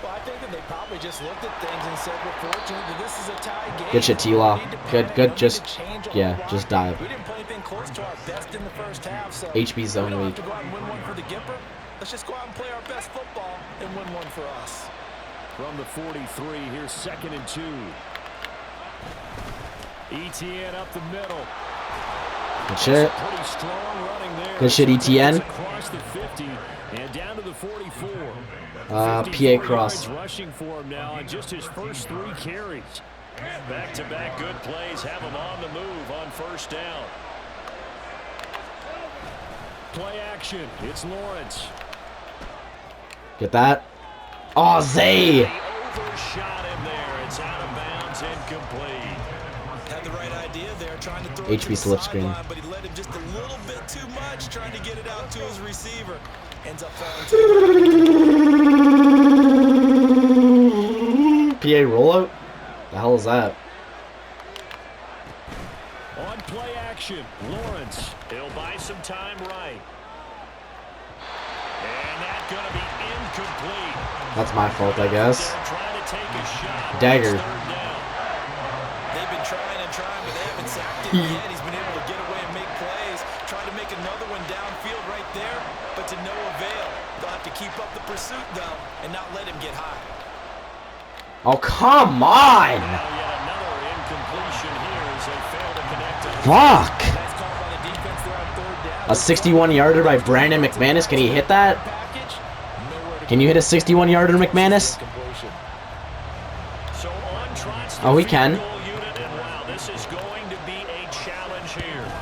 Well, I think that they probably just looked at things and said, we're fortunate that this is a tie game. Good shit, T-Law. Good, just, yeah, just dive. We didn't play anything close to our best in the first half, so HB zone we don't week. have to go out and win one for the Gipper. Let's just go out and play our best football and win one for us. From the 43, here's 2nd and 2. ETN up the middle. Good shit. Pretty strong running there. Good shit, ETN. Across the 50 and down to the 44. PA cross. Rushing for him now on just his first 3 carries. Back-to-back good plays have him on the move on first down. Play action. It's Lawrence. Get that? Oh, Zay! Overshot him there. It's out of bounds, incomplete. Had the right idea there, trying to throw HB it to the slip screen. sideline, but he let him just a little bit too much, trying to get it out to his receiver. Ends up falling to PA rollout? The hell is that? On play action, Lawrence. He'll buy some time right. And that's going to be incomplete. That's my fault, I guess. They're trying to take a shot. Dagger. They've been trying and trying, but they haven't sacked him yet. He's been able to get away and make plays. Trying to make another one downfield right there, but to no avail. They'll have to keep up the pursuit, though, and not let him get high. Oh, come on! Now yet another incompletion here as they fail to connect. Fuck! Nice call by the defense there on 3rd down. A 61-yarder by Brandon McManus. Can he hit that? Package. Nowhere to Can you hit a 61-yarder, McManus? So on trots Oh, he can. the goal unit, and wow, this is going to be a challenge here.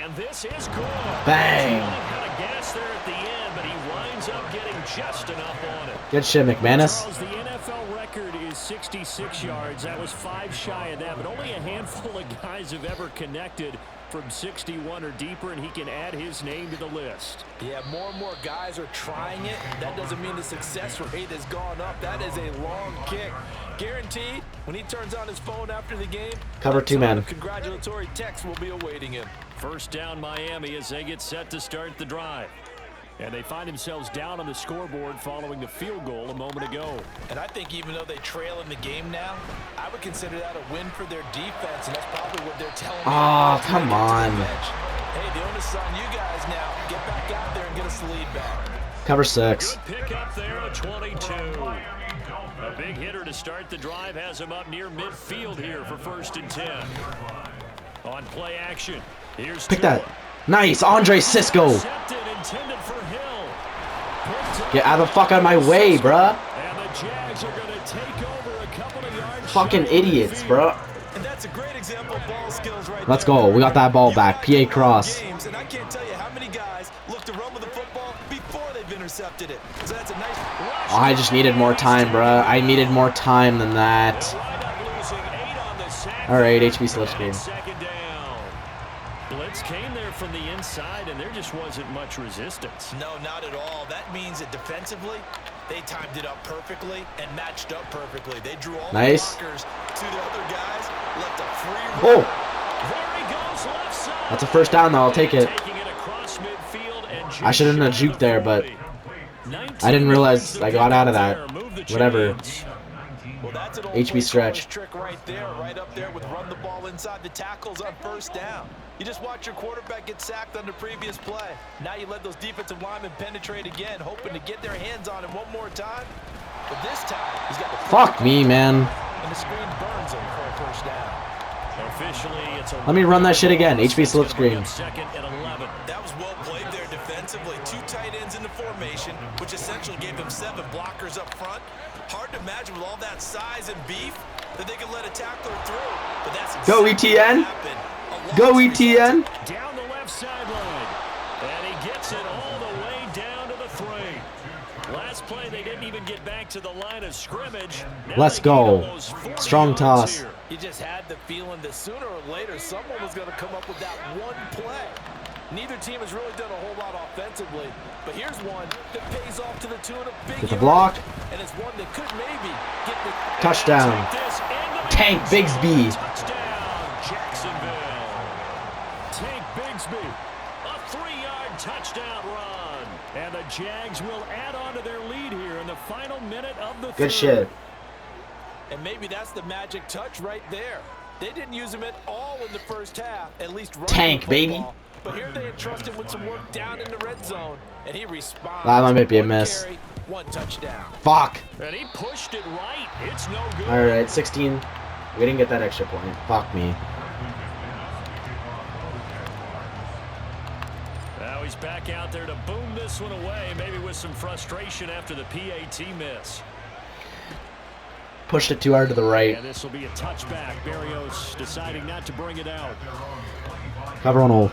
And this is good. Bang. Got a gas there at the end, but he winds up getting just enough on it. Good shit, McManus. Charles, the NFL record is 66 yards. That was 5 shy of that, but only a handful of guys have ever connected from 61 or deeper, and he can add his name to the list. Yeah, more and more guys are trying it. That doesn't mean the success rate has gone up. That is a long kick. Guaranteed, when he turns on his phone after the game, Cover 2 man. congratulatory text will be awaiting him. First down Miami as they get set to start the drive. And they find themselves down on the scoreboard following the field goal a moment ago. And I think even though they trail in the game now, I would consider that a win for their defense, and that's probably what they're telling me. Oh, come on. Hey, the onus is on you guys now. Get back out there and get us the lead back. Cover 6. Good pick up there at 22. A big hitter to start the drive has him up near midfield here for 1st and 10. On play action, here's Pick that. Nice, Andre Cisco. Intended for Hill. Get out of the fuck out of my way, bruh. And the Jags are going to take over a couple of yards. Fucking idiots, bruh. And that's a great example of ball skills right Let's there. go. We got that ball back. PA cross. Games, and I can't tell you how many guys look to run with the football before they've intercepted it. So that's a nice rush. Oh, I just needed more time, bruh. I needed more time than that. Alright, HB slip screen. Second down. Blitz came there from the inside, and there just wasn't much resistance. No, not at all. That means that defensively, they timed it up perfectly and matched up perfectly. They drew all Nice. the blockers to the other guys, left a free Oh, There he goes, left side. that's a first down, though. I'll take it. Taking it across midfield and I should have done a just juke there, but 19 I didn't realize I got out of that. there. Move the Whatever. chains. Well, that's an old HB play stretch. caller's trick right there, right up there with run the ball inside the tackles on first down. You just watch your quarterback get sacked on the previous play. Now you let those defensive linemen penetrate again, hoping to get their hands on him one more time. But this time, he's got the fuck me, man. and the screen burns him for a first down. Officially, it's a Let me run that shit again. HB slip screen. Second and 11. That was well played there defensively. 2 tight ends in the formation, which essentially gave them 7 blockers up front. Hard to imagine with all that size and beef that they could let a tackler through. But that's Go, exactly ETN. what happened. A Go, loss ETN. Down the left sideline. And he gets it all the way down to the 3. Last play, they didn't even get back to the line of scrimmage. Now Let's they go. gain almost 40 Strong yards toss. here. You just had the feeling that sooner or later someone was going to come up with that one play. Neither team has really done a whole lot offensively, but here's one that pays off to the tune of big Get the block. and it's one that could maybe get the Touchdown. Tank Bigsby. Touchdown, Jacksonville. Tank Bigsby, a 3-yard touchdown run. And the Jags will add on to their lead here in the final minute of the third. Good shit. And maybe that's the magic touch right there. They didn't use him at all in the first half, at least running Tank, the baby. football. But here they entrusted with some work down in the red zone, and he responds. That might be a One miss. carry, 1 touchdown. Fuck. And he pushed it right. It's no good. All right, 16. We didn't get that extra point. Fuck me. Now he's back out there to boom this one away, maybe with some frustration after the PAT miss. Pushed it too hard to the right. And this will be a touchback. Berrios deciding not to bring it out. Cover on hole.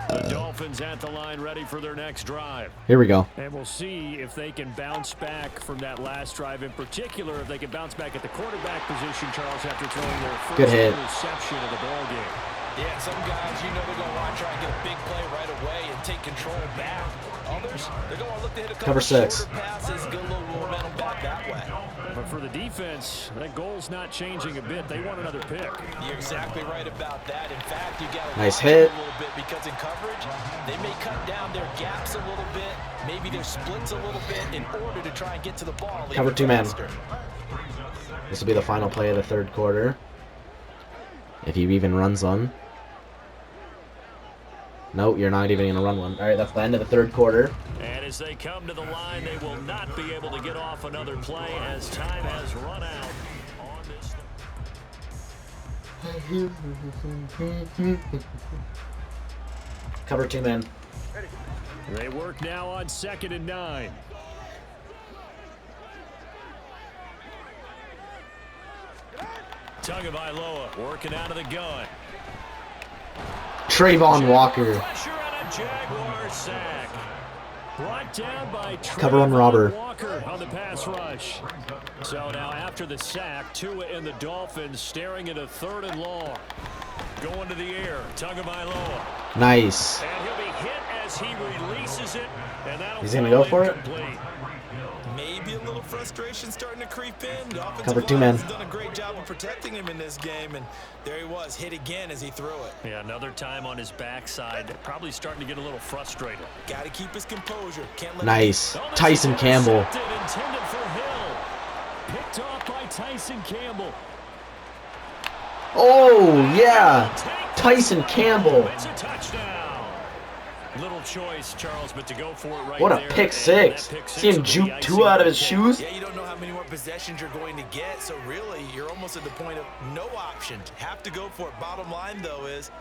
The Dolphins at the line ready for their next drive. Here we go. And we'll see if they can bounce back from that last drive. In particular, if they can bounce back at the quarterback position, Charles, after throwing their first Good hit. interception of the ball game. Yeah, some guys, you know, they're going to want to try and get a big play right away and take control back. Others, they're going to look to hit a couple Cover 6. shorter passes, get a little momentum back that way. But for the defense, that goal's not changing a bit. They want another pick. You're exactly right about that. In fact, you got to Nice watch hit. a little bit because in coverage, they may cut down their gaps a little bit, maybe their splits a little bit in order to try and get to the ball. Cover 2 man. faster. This will be the final play of the third quarter. If he even runs one. Nope, you're not even going to run one. All right, that's the end of the third quarter. And as they come to the line, they will not be able to get off another play as time has run out on this. Cover 2 man. They work now on 2nd and 9. Tagovailoa working out of the gun. Trayvon Walker. Pressure on a Jaguar sack. Brought down by Cover on Robber. Walker on the pass rush. So now after the sack, Tua and the Dolphins staring at a 3rd and long. Going to the air, Tagovailoa. Nice. And he'll be hit as he releases it. And that'll He's gonna go for it? incomplete. Maybe a little frustration starting to creep in. The offensive Cover 2 line man. has done a great job of protecting him in this game, and there he was, hit again as he threw it. Yeah, another time on his backside. Probably starting to get a little frustrated. Got to keep his composure. Can't let Nice. Oh, this Tyson is Campbell. intercepted, intended for Hill. Picked off by Tyson Campbell. Oh, yeah. Tyson Campbell. It's a touchdown. Little choice, Charles, but to go for it right What a there, pick and 6. that pick See him will be juke the 2 icing out of on his the cake. shoes. Yeah, you don't know how many more possessions you're going to get, so really, you're almost at the point of no option. Have to go for it. Bottom line, though, is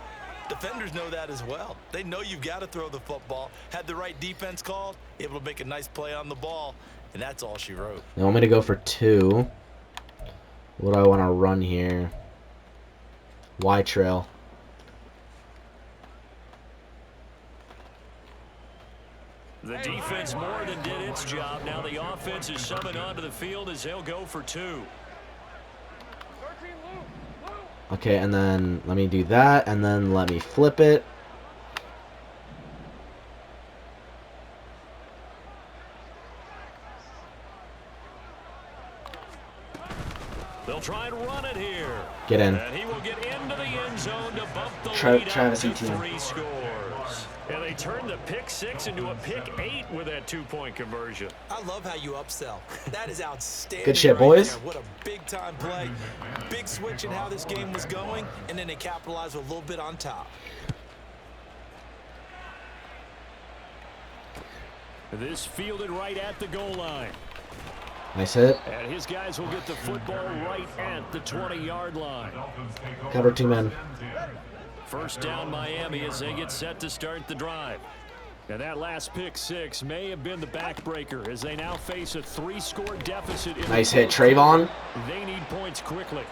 defenders know that as well. They know you've got to throw the football. Had the right defense called, able to make a nice play on the ball, and that's all she wrote. They want me to go for 2. What do I want to run here? Y trail. The defense more than did its job. Now the offense is summoned onto the field as they'll go for 2. Okay, and then let me do that, and then let me flip it. They'll try and run it here. Get in. And he will get into the end zone to bump the lead Travis out to Etienne. 3 scores. And they turned the pick 6 into a pick 8 with that 2-point conversion. I love how you upsell. That is outstanding. Good shit, right boys. there. What a big-time play. Big switch in how this game was going, and then they capitalized with a little bit on top. This fielded right at the goal line. Nice hit. And his guys will get the football right at the 20-yard line. Cover 2 men. First down Miami as they get set to start the drive. And that last pick 6 may have been the backbreaker as they now face a 3-score deficit. Nice hit, Trayvon. They need points quickly.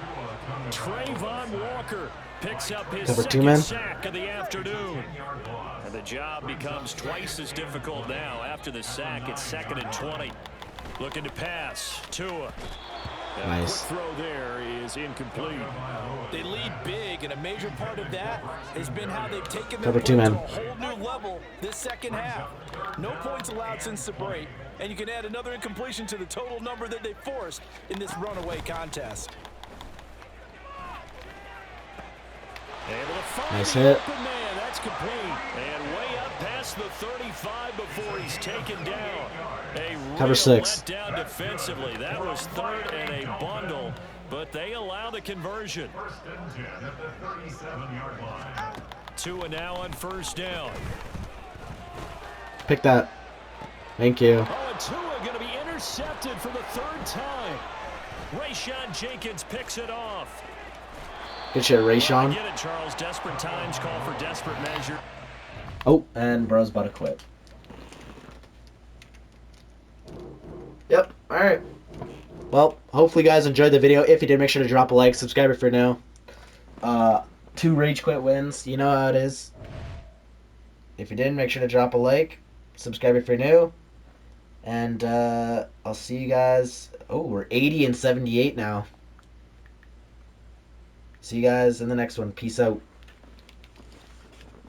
Trayvon Walker picks up his Cover 2 second men. sack of the afternoon. And the job becomes twice as difficult now. After the sack, it's 2nd and 20. Looking to pass. Tua. Nice. Quick throw there is incomplete. They lead big, and a major part of that has been how they've taken Cover their 2 play to men. a whole new level this second half. No points allowed since the break, and you can add another incompletion to the total number that they forced in this runaway contest. Able to find Nice the hit. open man. That's complete. And way up past the 35 before he's taken down. A Cover real 6. letdown defensively. That was third and a bundle, but they allow the conversion. 2 and now on first down. Pick that. Thank you. Oh, and Tua going to be intercepted for the third time. Rayshon Jenkins picks it off. Good shit, I Rayshon. get it, Charles. Desperate times call for desperate measure. Oh, and bro's about to quit. Yep, alright. Well, hopefully you guys enjoyed the video. If you did, make sure to drop a like, subscribe if you're new. 2 rage quit wins. You know how it is. If you didn't, make sure to drop a like, subscribe if you're new. And I'll see you guys. Oh, we're 80 and 78 now. See you guys in the next one. Peace out.